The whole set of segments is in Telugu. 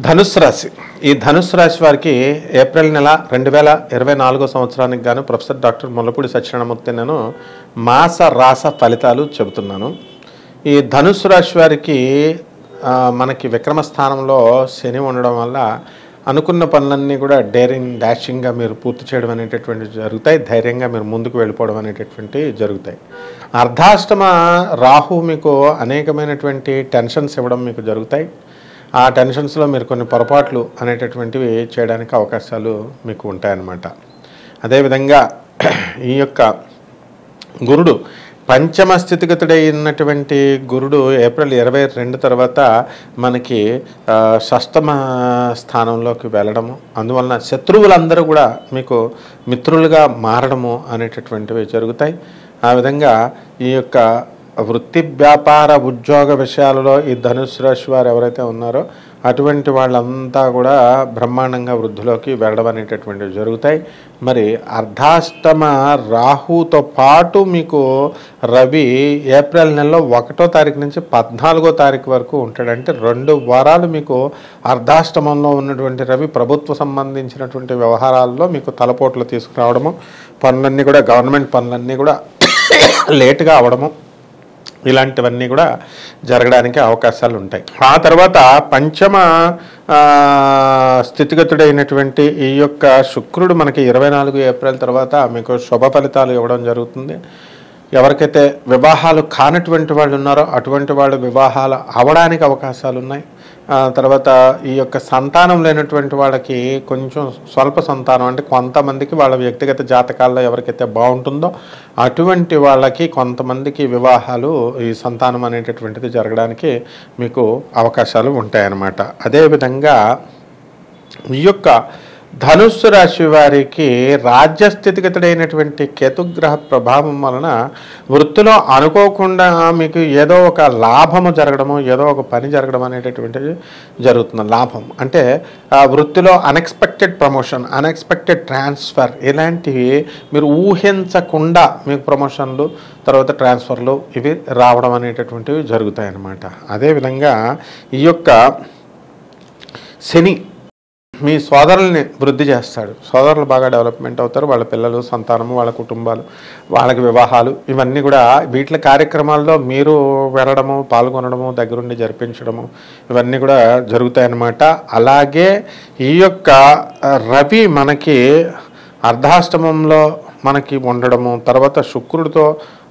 ధనుస్సు రాశి. ఈ ధనుస్సు రాశి వారికి ఏప్రిల్ నెల 2024 సంవత్సరానికి గాను ప్రొఫెసర్ డాక్టర్ ముల్లపూడి సత్యనారాయణమూర్తి నేను మాస రాస ఫలితాలు చెబుతున్నాను. ఈ ధనుస్సు రాశి వారికి మనకి విక్రమ స్థానంలో శని ఉండడం వల్ల అనుకున్న పనులన్నీ కూడా డేరింగ్ డాషింగ్గా మీరు పూర్తి చేయడం అనేటటువంటి జరుగుతాయి. ధైర్యంగా మీరు ముందుకు వెళ్ళిపోవడం అనేటటువంటి జరుగుతాయి. అర్ధాష్టమ రాహు మీకు అనేకమైనటువంటి టెన్షన్స్ ఇవ్వడం మీకు జరుగుతాయి. ఆ టెన్షన్స్లో మీరు కొన్ని పొరపాట్లు అనేటటువంటివి చేయడానికి అవకాశాలు మీకు ఉంటాయన్నమాట. అదేవిధంగా ఈ యొక్క గురుడు పంచమ స్థితిగతుడైనటువంటి గురుడు ఏప్రిల్ 22 తర్వాత మనకి షష్టమ స్థానంలోకి వెళ్ళడము, అందువలన శత్రువులందరూ కూడా మీకు మిత్రులుగా మారడము అనేటటువంటివి జరుగుతాయి. ఆ విధంగా ఈ యొక్క వృత్తి వ్యాపార ఉద్యోగ విషయాలలో ఈ ధనుస్సు రాశి వారు ఎవరైతే ఉన్నారో అటువంటి వాళ్ళంతా కూడా బ్రహ్మాండంగా వృద్ధిలోకి వెళ్ళడం అనేటటువంటివి జరుగుతాయి. మరి అర్ధాష్టమ రాహుతో పాటు మీకు రవి ఏప్రిల్ నెలలో 1వ తారీఖు నుంచి 14వ తారీఖు వరకు ఉంటాడు. అంటే 2 వారాలు మీకు అర్ధాష్టమంలో ఉన్నటువంటి రవి ప్రభుత్వ సంబంధించినటువంటి వ్యవహారాల్లో మీకు తలపోట్లు తీసుకురావడము, పనులన్నీ కూడా గవర్నమెంట్ పనులన్నీ కూడా లేటుగా అవడము, ఇలాంటివన్నీ కూడా జరగడానికి అవకాశాలు ఉంటాయి. ఆ తర్వాత పంచమ స్థితిగతుడైనటువంటి ఈ యొక్క శుక్రుడు మనకి 24 ఏప్రిల్ తర్వాత మీకు శుభ ఫలితాలు ఇవ్వడం జరుగుతుంది. ఎవరికైతే వివాహాలు కానటువంటి వాళ్ళు ఉన్నారో అటువంటి వాళ్ళు వివాహాలు అవడానికి అవకాశాలు ఉన్నాయి. తర్వాత ఈ యొక్క సంతానం లేనటువంటి వాళ్ళకి కొంచెం స్వల్ప సంతానం, అంటే కొంతమందికి వాళ్ళ వ్యక్తిగత జాతకాల్లో ఎవరికైతే బాగుంటుందో అటువంటి వాళ్ళకి కొంతమందికి వివాహాలు, ఈ సంతానం అనేటటువంటిది జరగడానికి మీకు అవకాశాలు ఉంటాయన్నమాట. అదేవిధంగా ఈ యొక్క ధనుస్సు రాశి వారికి రాజ్యస్థితిగతుడైనటువంటి కేతుగ్రహ ప్రభావం వలన వృత్తిలో అనుకోకుండా మీకు ఏదో ఒక లాభము జరగడము, ఏదో ఒక పని జరగడం అనేటటువంటిది జరుగుతుంది. లాభం అంటే వృత్తిలో అన్ఎక్స్పెక్టెడ్ ప్రమోషన్, అన్ఎక్స్పెక్టెడ్ ట్రాన్స్ఫర్, ఇలాంటివి మీరు ఊహించకుండా మీకు ప్రమోషన్లు, తర్వాత ట్రాన్స్ఫర్లు ఇవి రావడం అనేటటువంటివి జరుగుతాయి అన్నమాట. అదేవిధంగా ఈ యొక్క శని మీ సోదరుల్ని వృద్ధి చేస్తాడు. సోదరులు బాగా డెవలప్మెంట్ అవుతారు. వాళ్ళ పిల్లలు, సంతానము, వాళ్ళ కుటుంబాలు, వాళ్ళకి వివాహాలు, ఇవన్నీ కూడా వీటి కార్యక్రమాల్లో మీరు వెళ్ళడము, పాల్గొనడము, దగ్గరుండి జరిపించడము, ఇవన్నీ కూడా జరుగుతాయన్నమాట. అలాగే ఈ యొక్క రవి మనకి అర్ధాష్టమంలో మనకి ఉండడము, తర్వాత శుక్రుడితో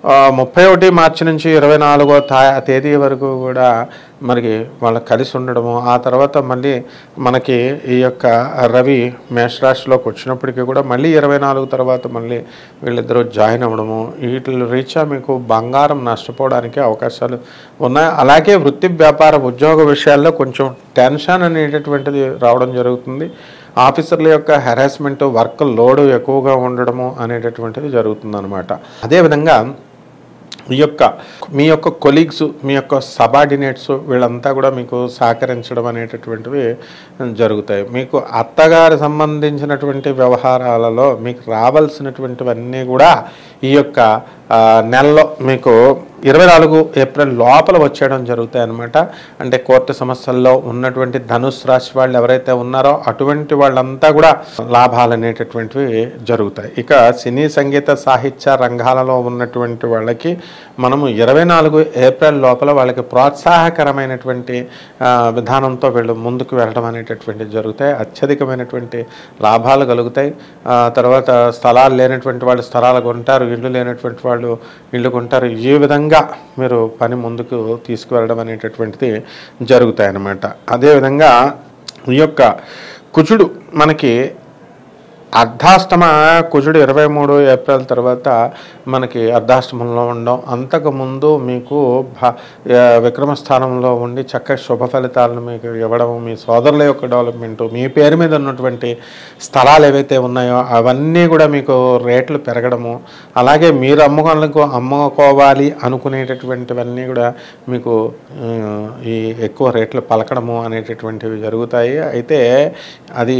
31 మార్చి నుంచి 24వ తేదీ వరకు కూడా మనకి వాళ్ళకి కలిసి ఉండడము, ఆ తర్వాత మళ్ళీ మనకి ఈ యొక్క రవి మేషరాశిలోకి వచ్చినప్పటికీ కూడా మళ్ళీ 24 తర్వాత మళ్ళీ వీళ్ళిద్దరూ జాయిన్ అవ్వడము, వీటి రీత్యా మీకు బంగారం నష్టపోవడానికి అవకాశాలు ఉన్నాయి. అలాగే వృత్తి వ్యాపార ఉద్యోగ విషయాల్లో కొంచెం టెన్షన్ అనేటటువంటిది రావడం జరుగుతుంది. ఆఫీసర్ల యొక్క హెరాస్మెంట్, వర్క్ లోడ్ ఎక్కువగా ఉండడము అనేటటువంటిది జరుగుతుందన్నమాట. అదేవిధంగా మీ యొక్క కొలీగ్స్, మీ యొక్క సబార్డినేట్స్ వీళ్ళంతా కూడా మీకు సహకరించడం అనేటటువంటివి జరుగుతాయి. మీకు అత్తగారి సంబంధించినటువంటి వ్యవహారాలలో మీకు రావాల్సినటువంటివన్నీ కూడా ఈ యొక్క నెలలో మీకు 24 ఏప్రిల్ లోపల వచ్చేయడం జరుగుతాయి అన్నమాట. అంటే కోర్టు సమస్యల్లో ఉన్నటువంటి ధనుస్సు రాశి వాళ్ళు ఎవరైతే ఉన్నారో అటువంటి వాళ్ళంతా కూడా లాభాలు అనేటటువంటివి జరుగుతాయి. ఇక సినీ, సంగీత, సాహిత్య రంగాలలో ఉన్నటువంటి వాళ్ళకి మనము 24 ఏప్రిల్ లోపల వాళ్ళకి ప్రోత్సాహకరమైనటువంటి విధానంతో వీళ్ళు ముందుకు వెళ్ళడం అనేటటువంటివి జరుగుతాయి. అత్యధికమైనటువంటి లాభాలు కలుగుతాయి. తర్వాత స్థలాలు లేనటువంటి వాళ్ళు స్థలాలు కొంటారు, ఇళ్ళు లేనటువంటి వాళ్ళు ఇళ్ళు కొంటారు. ఈ విధంగా మీరు పని ముందుకు తీసుకువెళ్ళడం అనేటటువంటిది జరుగుతాయన్నమాట. అదేవిధంగా ఈ యొక్క కుజుడు మనకి అర్ధాష్టమ కుజుడు 23 ఏప్రిల్ తర్వాత మనకి అర్ధాష్టమంలో ఉండడం, అంతకుముందు మీకు విక్రమస్థానంలో ఉండి చక్కగా శుభ ఫలితాలను మీకు ఇవ్వడం, మీ సోదరుల యొక్క డెవలప్మెంటు, మీ పేరు మీద ఉన్నటువంటి స్థలాలు ఏవైతే ఉన్నాయో అవన్నీ కూడా మీకు రేట్లు పెరగడము, అలాగే మీరు అమ్ముకోవాలి అనుకునేటటువంటివన్నీ కూడా మీకు ఈ ఎక్కువ రేట్లు పలకడము అనేటటువంటివి జరుగుతాయి. అయితే అది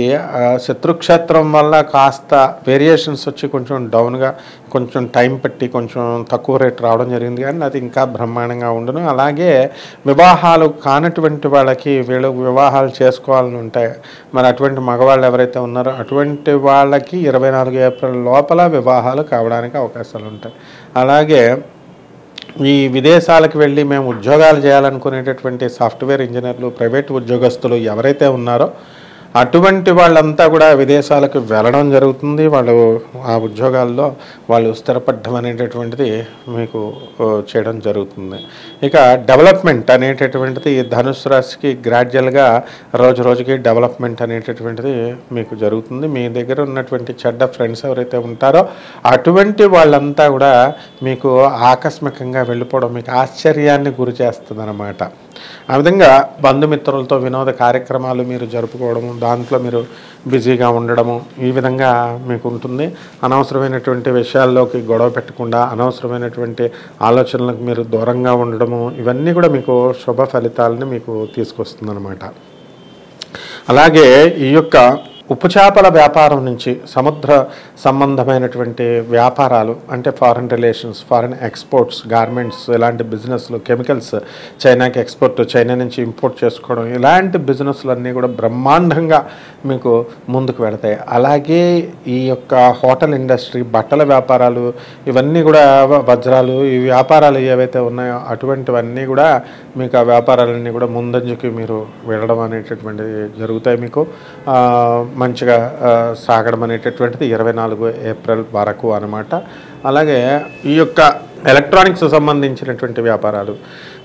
శత్రుక్షేత్రం వల్ల కాస్త వేరియేషన్స్ వచ్చి కొంచెం డౌన్గా కొంచెం టైం పట్టి కొంచెం తక్కువ రేట్ రావడం జరిగింది, కానీ అది ఇంకా బ్రహ్మాండంగా ఉండును. అలాగే వివాహాలు కానటువంటి వాళ్ళకి వీళ్ళు వివాహాలు చేసుకోవాలని ఉంటాయి. మరి అటువంటి మగవాళ్ళు ఎవరైతే ఉన్నారో అటువంటి వాళ్ళకి 24 ఏప్రిల్ లోపల వివాహాలు కావడానికి అవకాశాలు ఉంటాయి. అలాగే ఈ విదేశాలకు వెళ్ళి మేము ఉద్యోగాలు చేయాలనుకునేటటువంటి సాఫ్ట్వేర్ ఇంజనీర్లు, ప్రైవేట్ ఉద్యోగస్తులు ఎవరైతే ఉన్నారో అటువంటి వాళ్ళంతా కూడా విదేశాలకు వెళ్ళడం జరుగుతుంది. వాళ్ళు ఆ ఉద్యోగాల్లో వాళ్ళు స్థిరపడడం అనేటటువంటిది మీకు చేయడం జరుగుతుంది. ఇక డెవలప్మెంట్ అనేటటువంటిది ధనుసు రాశికి గ్రాడ్యువల్గా రోజు రోజుకి డెవలప్మెంట్ అనేటటువంటిది మీకు జరుగుతుంది. మీ దగ్గర ఉన్నటువంటి చెడ్డ ఫ్రెండ్స్ ఎవరైతే ఉంటారో అటువంటి వాళ్ళంతా కూడా మీకు ఆకస్మికంగా వెళ్ళిపోవడం మీకు ఆశ్చర్యాన్ని గురి చేస్తుంది అన్నమాట. ఆ విధంగా బంధుమిత్రులతో వినోద కార్యక్రమాలు మీరు జరుపుకోవడము, దాంట్లో మీరు బిజీగా ఉండడము ఈ విధంగా మీకు ఉంటుంది. అనవసరమైనటువంటి విషయాల్లోకి గొడవ పెట్టకుండా అనవసరమైనటువంటి ఆలోచనలకు మీరు దూరంగా ఉండడము ఇవన్నీ కూడా మీకు శుభ ఫలితాలని మీకు తీసుకొస్తుందన్నమాట. అలాగే ఈ యొక్క ఉప్పు చేపల వ్యాపారం నుంచి సముద్ర సంబంధమైనటువంటి వ్యాపారాలు అంటే foreign relations, foreign exports, garments ఇలాంటి బిజినెస్లు, కెమికల్స్ చైనాకి ఎక్స్పోర్ట్, చైనా నుంచి ఇంపోర్ట్ చేసుకోవడం ఇలాంటి బిజినెస్లన్నీ కూడా బ్రహ్మాండంగా మీకు ముందుకు వెళతాయి. అలాగే ఈ యొక్క హోటల్ ఇండస్ట్రీ, బట్టల వ్యాపారాలు ఇవన్నీ కూడా వజ్రాలు ఈ వ్యాపారాలు ఏవైతే ఉన్నాయో అటువంటివన్నీ కూడా మీకు ఆ వ్యాపారాలన్నీ కూడా ముందంజకి మీరు వెళ్ళడం అనేటటువంటిది జరుగుతాయి. మీకు మంచిగా సాగడం అనేటటువంటిది 24 ఏప్రిల్ వరకు అన్నమాట. అలాగే ఈ యొక్క ఎలక్ట్రానిక్స్ సంబంధించినటువంటి వ్యాపారాలు,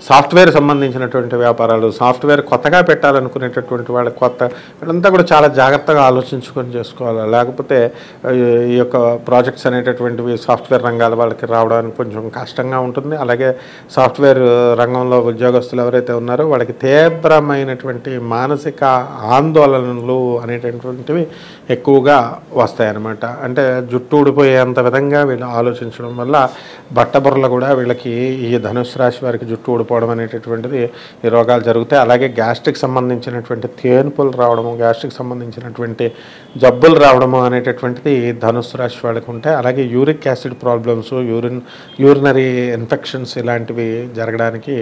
సాఫ్ట్వేర్ సంబంధించినటువంటి వ్యాపారాలు, సాఫ్ట్వేర్ కొత్తగా పెట్టాలనుకునేటటువంటి వాళ్ళ వీళ్ళంతా కూడా చాలా జాగ్రత్తగా ఆలోచించుకొని చేసుకోవాలి. లేకపోతే ఈ యొక్క ప్రాజెక్ట్స్ అనేటటువంటివి సాఫ్ట్వేర్ రంగాల వాళ్ళకి రావడానికి కొంచెం కష్టంగా ఉంటుంది. అలాగే సాఫ్ట్వేర్ రంగంలో ఉద్యోగస్తులు ఎవరైతే ఉన్నారో వాళ్ళకి తీవ్రమైనటువంటి మానసిక ఆందోళనలు అనేటటువంటివి ఎక్కువగా వస్తాయన్నమాట. అంటే జుట్టు ఊడిపోయేంత విధంగా వీళ్ళు ఆలోచించడం వల్ల బట్టబుర్రలు కూడా వీళ్ళకి ఈ ధనుసు రాశి వారికి జుట్టు ఊడిపోవడం అనేటటువంటిది ఈ రోగాలు జరుగుతాయి. అలాగే గ్యాస్ట్రిక్ సంబంధించినటువంటి తేన్పులు రావడము, గ్యాస్ట్రిక్ సంబంధించినటువంటి జబ్బులు రావడము అనేటటువంటిది ధనుసు రాశి వాళ్ళకి ఉంటాయి. అలాగే uric acid problems, urinary infections ఇలాంటివి జరగడానికి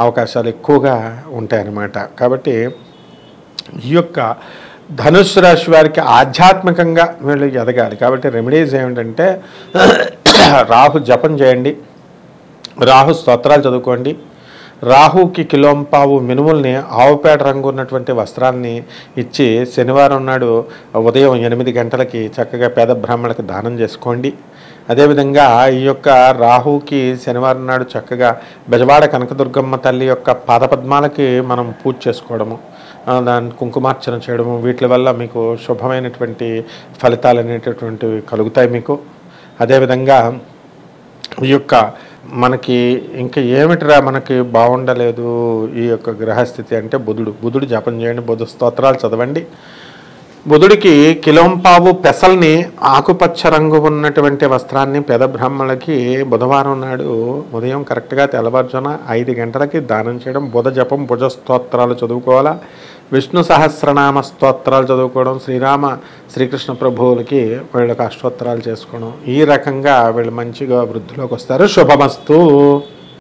అవకాశాలు ఎక్కువగా ఉంటాయన్నమాట. కాబట్టి ఈ యొక్క ధనుసు రాశి వారికి ఆధ్యాత్మికంగా వీళ్ళు ఎదగాలి. కాబట్టి రెమెడీస్ ఏమిటంటే రాహు జపం చేయండి, రాహు స్తోత్రాలు చదువుకోండి, రాహుకి కిలోంపావు మినుముల్ని ఆవుపేట రంగు ఉన్నటువంటి వస్త్రాన్ని ఇచ్చి శనివారం నాడు ఉదయం 8 గంటలకి చక్కగా పేద బ్రాహ్మణులకు దానం చేసుకోండి. అదేవిధంగా ఈ యొక్క రాహుకి శనివారం నాడు చక్కగా బెజవాడ కనకదుర్గమ్మ తల్లి యొక్క పాదపద్మాలకి మనం పూజ చేసుకోవడము, దాన్ని కుంకుమార్చన చేయడము వీటి వల్ల మీకు శుభమైనటువంటి ఫలితాలు అనేటటువంటివి కలుగుతాయి మీకు. అదేవిధంగా ఈ యొక్క మనకి ఇంకా ఏమిటిరా మనకి బాగుండలేదు ఈ యొక్క గ్రహస్థితి అంటే బుధుడు జపం చేయండి, బుధ స్తోత్రాలు చదవండి. బుధుడికి కిలోంపావు పెసల్ని ఆకుపచ్చ రంగు ఉన్నటువంటి వస్త్రాన్ని పేద బ్రాహ్మణులకి బుధవారం నాడు ఉదయం కరెక్ట్గా తెల్లవారుజామున 5 గంటలకి దానం చేయడం. బుధ జపం, భుజ స్తోత్రాలు చదువుకోవాలా, విష్ణు సహస్రనామ స్తోత్రాలు చదువుకోవడం, శ్రీకృష్ణ ప్రభువులకి వీళ్ళకి అష్టోత్తరాలు చేసుకోవడం. ఈ రకంగా వీళ్ళు మంచిగా వృద్ధిలోకి వస్తారు. శుభమస్తు.